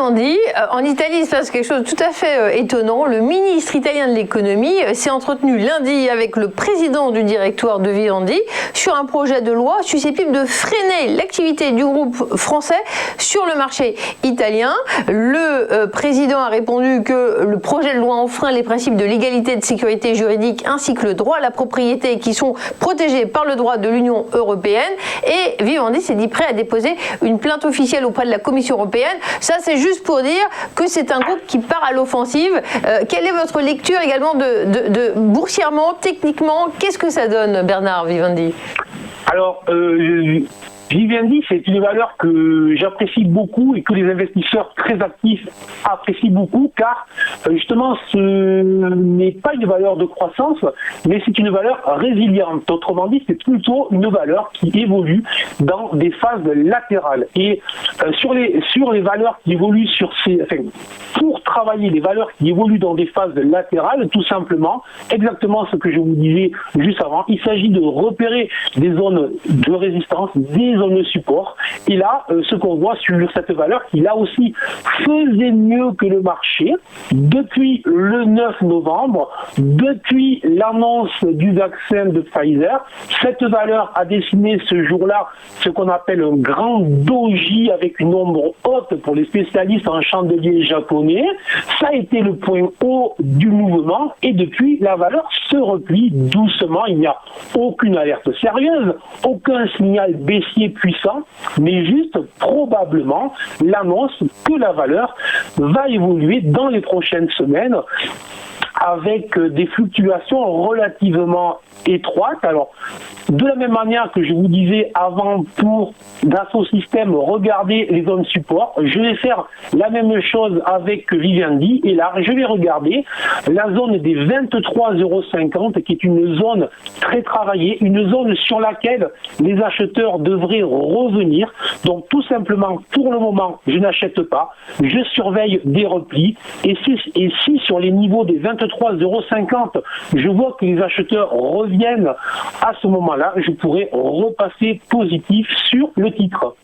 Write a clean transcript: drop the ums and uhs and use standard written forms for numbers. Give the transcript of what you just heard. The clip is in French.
Vivendi, en Italie, il se passe quelque chose de tout à fait étonnant. Le ministre italien de l'économie s'est entretenu lundi avec le président du directoire de Vivendi sur un projet de loi susceptible de freiner l'activité du groupe français sur le marché italien. Le président a répondu que le projet de loi enfreint les principes de l'égalité de sécurité juridique ainsi que le droit à la propriété qui sont protégés par le droit de l'Union européenne. Et Vivendi s'est dit prêt à déposer une plainte officielle auprès de la Commission européenne. Ça, c'est juste pour dire que c'est un groupe qui part à l'offensive. Quelle est votre lecture également de boursièrement, techniquement, qu'est-ce que ça donne, Bernard Vivendi? Alors, Vivendi, c'est une valeur que j'apprécie beaucoup et que les investisseurs très actifs apprécient beaucoup, car justement ce n'est pas une valeur de croissance, mais c'est une valeur résiliente. Autrement dit, c'est plutôt une valeur qui évolue dans des phases latérales. Et sur les valeurs qui évoluent pour travailler les valeurs qui évoluent dans des phases latérales, tout simplement, exactement ce que je vous disais juste avant, il s'agit de repérer des zones de résistance, des zones de support. Et là, ce qu'on voit sur cette valeur qui là aussi faisait mieux que le marché depuis le 9 novembre, depuis l'annonce du vaccin de Pfizer. Cette valeur a dessiné ce jour-là ce qu'on appelle un grand doji avec une ombre haute pour les spécialistes en chandelier japonais. Ça a été le point haut du mouvement et depuis, la valeur se replie doucement. Il n'y a aucune alerte sérieuse, aucun signal baissier puissant, mais juste probablement l'annonce que la valeur va évoluer dans les prochaines semaines avec des fluctuations relativement étroites. Alors, de la même manière que je vous disais avant pour Dassault Systèmes, regardez les zones support, je vais faire la même chose avec Vivendi et là, je vais regarder la zone des 23,50 € qui est une zone très travaillée, une zone sur laquelle les acheteurs devraient revenir. Donc, tout simplement, pour le moment, je n'achète pas, je surveille des replis et si sur les niveaux des 23,50 €, je vois que les acheteurs reviennent à ce moment-là, je pourrais repasser positif sur le titre.